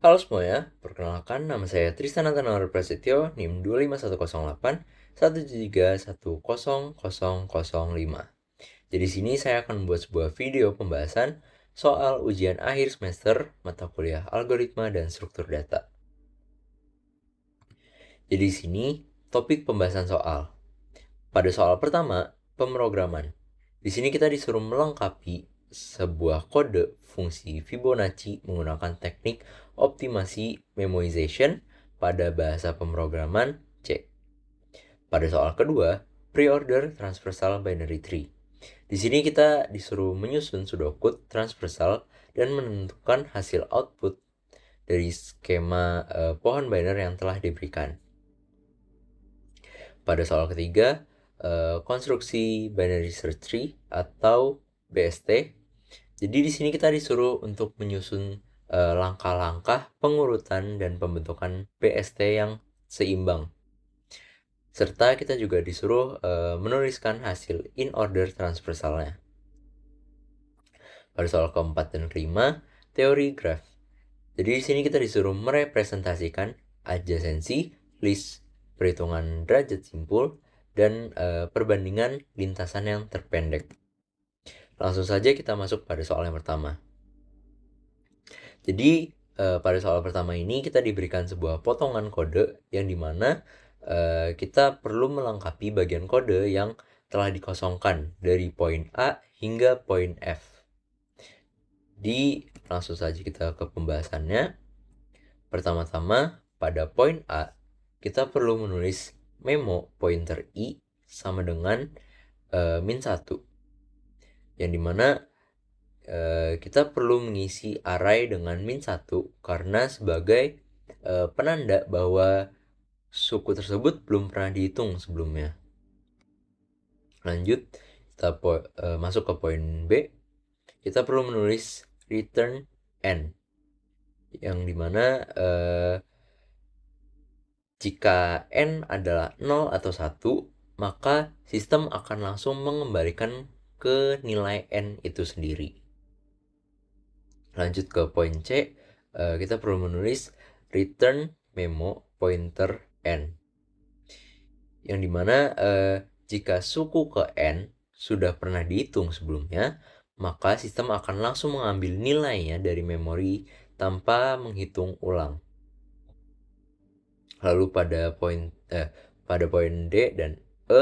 Halo semuanya, perkenalkan nama saya Tristan Antanor Prasetyo, NIM 25108 133 1000005. Jadi sini saya akan membuat sebuah video pembahasan soal ujian akhir semester mata kuliah algoritma dan struktur data. Jadi sini topik pembahasan soal. Pada soal pertama, pemrograman. Di sini kita disuruh melengkapi sebuah kode fungsi Fibonacci menggunakan teknik optimasi memoization pada bahasa pemrograman C. Pada soal kedua, pre-order transversal binary tree. Di sini kita disuruh menyusun pseudocode transversal dan menentukan hasil output dari skema pohon binary yang telah diberikan. Pada soal ketiga, konstruksi binary search tree atau BST. Jadi di sini kita disuruh untuk menyusun langkah-langkah pengurutan dan pembentukan BST yang seimbang. Serta kita juga disuruh menuliskan hasil in order transversalnya. Pada soal keempat dan kelima, teori graph. Jadi di sini kita disuruh merepresentasikan adjacency, list, perhitungan derajat simpul, dan perbandingan lintasan yang terpendek. Langsung saja kita masuk pada soal yang pertama. Jadi pada soal pertama ini kita diberikan sebuah potongan kode yang dimana kita perlu melengkapi bagian kode yang telah dikosongkan dari poin A hingga poin F. Langsung saja kita ke pembahasannya. Pertama-tama pada poin A kita perlu menulis memo pointer I sama dengan -1, yang dimana kita perlu mengisi array dengan -1 karena sebagai penanda bahwa suku tersebut belum pernah dihitung sebelumnya. Lanjut, kita masuk ke poin B. Kita perlu menulis return n, yang dimana jika n adalah 0 atau 1, maka sistem akan langsung mengembalikan ke nilai n itu sendiri. Lanjut ke poin C, kita perlu menulis return memo pointer n, yang dimana jika suku ke n sudah pernah dihitung sebelumnya, maka sistem akan langsung mengambil nilainya dari memori tanpa menghitung ulang. Lalu pada poin D dan E,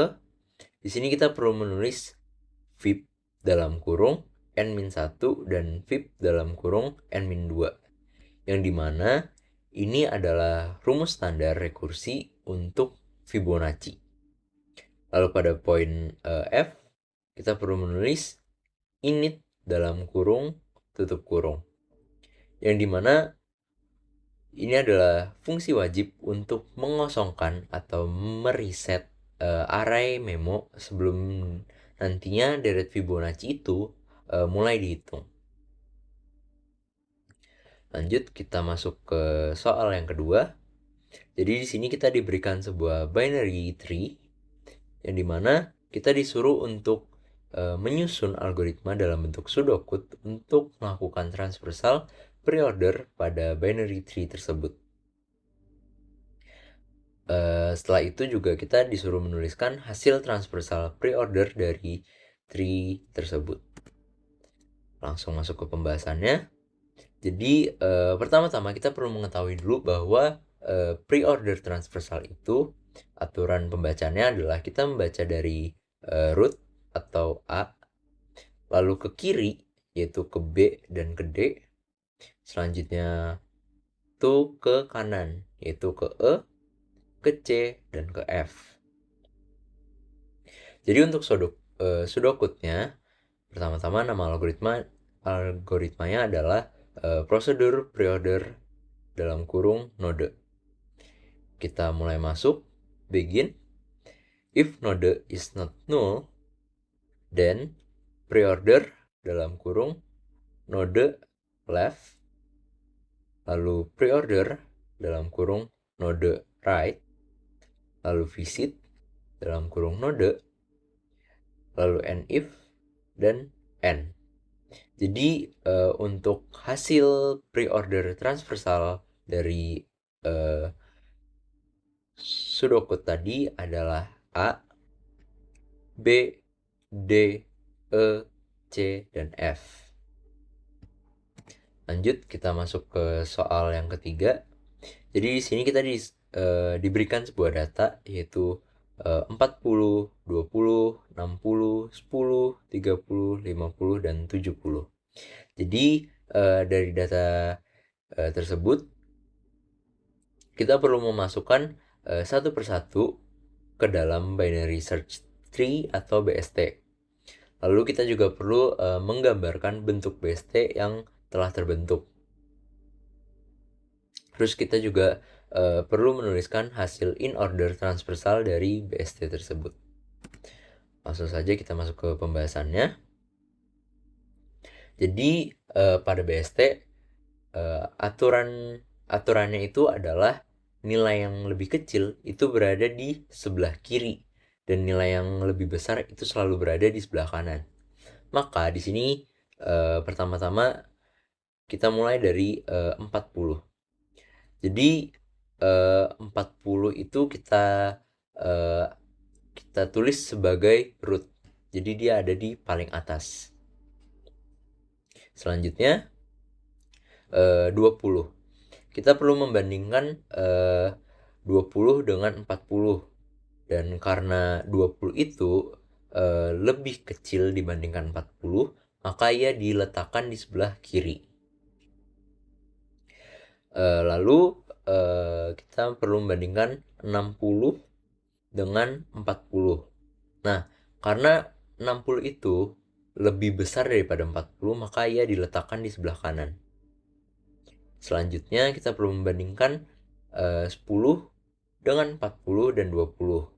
di sini kita perlu menulis vip dalam kurung n-1 dan vip dalam kurung n-2, yang dimana ini adalah rumus standar rekursi untuk Fibonacci. Lalu pada poin F, kita perlu menulis init dalam kurung tutup kurung, yang dimana ini adalah fungsi wajib untuk mengosongkan atau mereset array memo sebelum nantinya deret Fibonacci itu mulai dihitung. Lanjut, kita masuk ke soal yang kedua. Jadi di sini kita diberikan sebuah binary tree, yang dimana kita disuruh untuk menyusun algoritma dalam bentuk pseudocode untuk melakukan transversal pre-order pada binary tree tersebut. Setelah itu juga kita disuruh menuliskan hasil transversal pre-order dari tree tersebut. Langsung masuk ke pembahasannya. Jadi pertama-tama kita perlu mengetahui dulu bahwa pre-order transversal itu aturan pembacanya adalah kita membaca dari root atau A, lalu ke kiri yaitu ke B dan ke D, selanjutnya tuh ke kanan yaitu ke E, ke C, dan ke F. Jadi untuk pseudocode-nya, pertama-tama nama algoritmanya adalah prosedur preorder dalam kurung node. Kita mulai masuk, begin. If node is not null, then preorder dalam kurung node left, lalu preorder dalam kurung node right, lalu visit dalam kurung node, lalu if, dan n. Jadi untuk hasil pre-order transversal dari pseudocode tadi adalah A, B, D, E, C, dan F. Lanjut, kita masuk ke soal yang ketiga. Jadi di sini kita diberikan sebuah data yaitu 40, 20, 60, 10, 30, 50, dan 70. Jadi dari data tersebut kita perlu memasukkan satu persatu ke dalam binary search tree atau BST. Lalu kita juga perlu menggambarkan bentuk BST yang telah terbentuk. Terus kita juga perlu menuliskan hasil in order transversal dari BST tersebut. Langsung saja kita masuk ke pembahasannya. Jadi pada BST aturannya itu adalah nilai yang lebih kecil itu berada di sebelah kiri dan nilai yang lebih besar itu selalu berada di sebelah kanan. Maka di sini pertama-tama kita mulai dari 40. Jadi 40 itu kita tulis sebagai root. Jadi dia ada di paling atas. Selanjutnya 20. Kita perlu membandingkan 20 dengan 40. Dan karena 20 itu lebih kecil dibandingkan 40, maka ia diletakkan di sebelah kiri. Lalu kita perlu membandingkan 60 dengan 40. Nah, karena 60 itu lebih besar daripada 40, maka ia diletakkan di sebelah kanan. Selanjutnya kita perlu membandingkan 10 dengan 40 dan 20.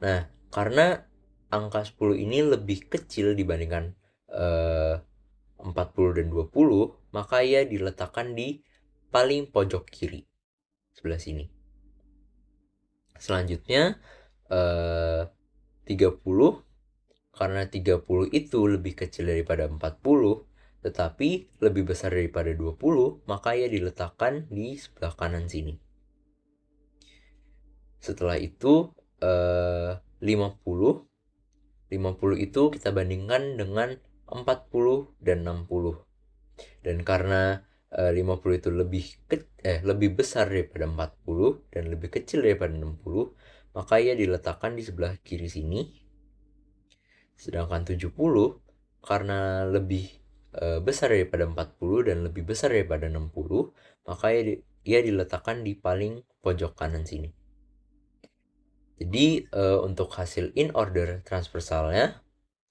Nah, karena angka 10 ini lebih kecil dibandingkan 40 dan 20, maka ia diletakkan di paling pojok kiri, sebelah sini. Selanjutnya 30, karena 30 itu lebih kecil daripada 40, tetapi lebih besar daripada 20, maka ia diletakkan di sebelah kanan sini. Setelah itu 50 itu kita bandingkan dengan 40 dan 60. Dan karena 50 itu lebih besar daripada 40 dan lebih kecil daripada 60, maka ia diletakkan di sebelah kiri sini. Sedangkan 70 karena lebih besar daripada 40 dan lebih besar daripada 60, maka ia diletakkan di paling pojok kanan sini. Jadi untuk hasil in order transversalnya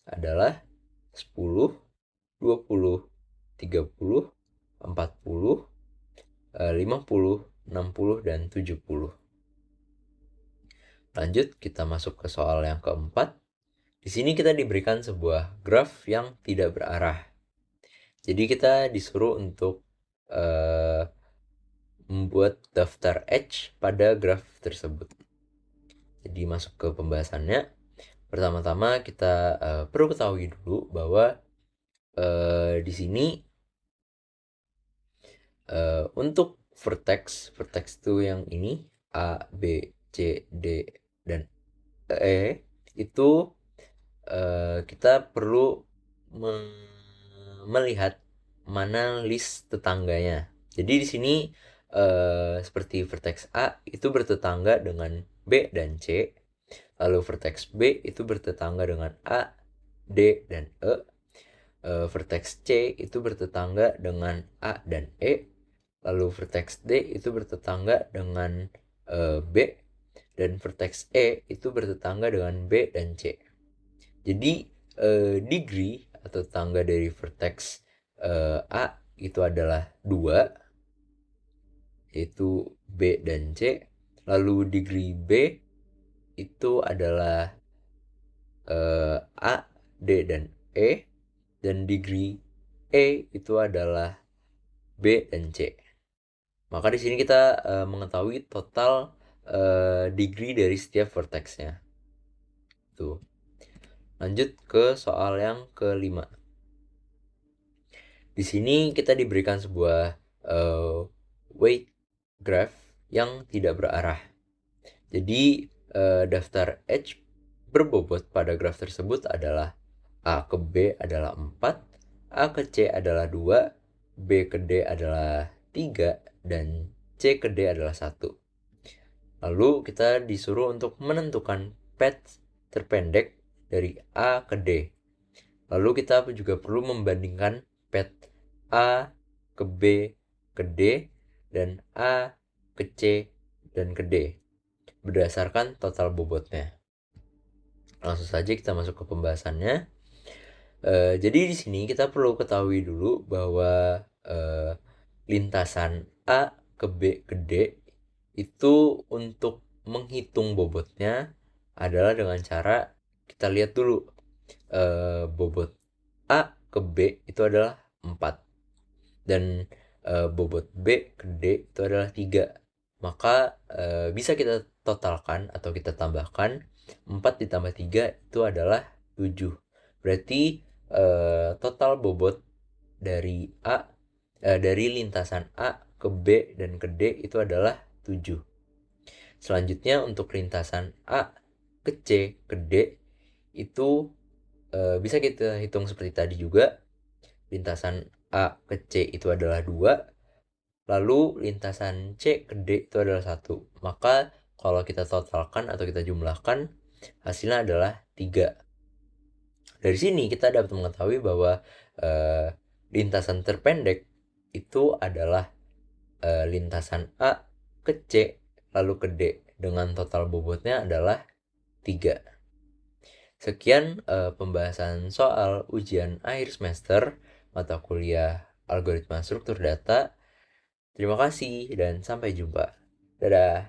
adalah 10, 20, 30, 40, 50, 60, dan 70. Lanjut, kita masuk ke soal yang keempat. Di sini kita diberikan sebuah graf yang tidak berarah. Jadi kita disuruh untuk membuat daftar edge pada graf tersebut. Jadi masuk ke pembahasannya. Pertama-tama kita perlu ketahui dulu bahwa di sini untuk vertex itu yang ini A, B, C, D, dan E itu kita perlu melihat mana list tetangganya. Jadi di sini seperti vertex A itu bertetangga dengan B dan C, lalu vertex B itu bertetangga dengan A, D, dan E. Vertex C itu bertetangga dengan A dan E, lalu vertex D itu bertetangga dengan B, dan vertex E itu bertetangga dengan B dan C. Jadi degree atau tetangga dari vertex A itu adalah 2, yaitu B dan C. Lalu degree B itu adalah A, D, dan E. Dan degree E itu adalah B dan C. Maka di sini kita mengetahui total degree dari setiap vertexnya. Tuh. Lanjut ke soal yang kelima. Di sini kita diberikan sebuah weight graf yang tidak berarah. Jadi daftar H berbobot pada graf tersebut adalah A ke B adalah 4, A ke C adalah 2, B ke D adalah 3, dan C ke D adalah 1. Lalu kita disuruh untuk menentukan path terpendek dari A ke D. Lalu kita juga perlu membandingkan path A ke B ke D dan A ke C dan ke D berdasarkan total bobotnya. Langsung saja kita masuk ke pembahasannya. Jadi di sini kita perlu ketahui dulu bahwa lintasan A ke B ke D itu untuk menghitung bobotnya adalah dengan cara kita lihat dulu bobot A ke B itu adalah 4 dan bobot B ke D itu adalah 3. Maka bisa kita totalkan atau kita tambahkan 4 ditambah 3 itu adalah 7. Berarti total bobot dari dari lintasan A ke B dan ke D itu adalah 7. Selanjutnya untuk lintasan A ke C ke D itu bisa kita hitung seperti tadi juga. Lintasan A ke C itu adalah 2, lalu lintasan C ke D itu adalah 1. Maka kalau kita totalkan atau kita jumlahkan, hasilnya adalah 3. Dari sini kita dapat mengetahui bahwa lintasan terpendek itu adalah lintasan A ke C lalu ke D dengan total bobotnya adalah 3. Sekian pembahasan soal ujian akhir semester mata kuliah algoritma struktur data. Terima kasih dan sampai jumpa. Dadah.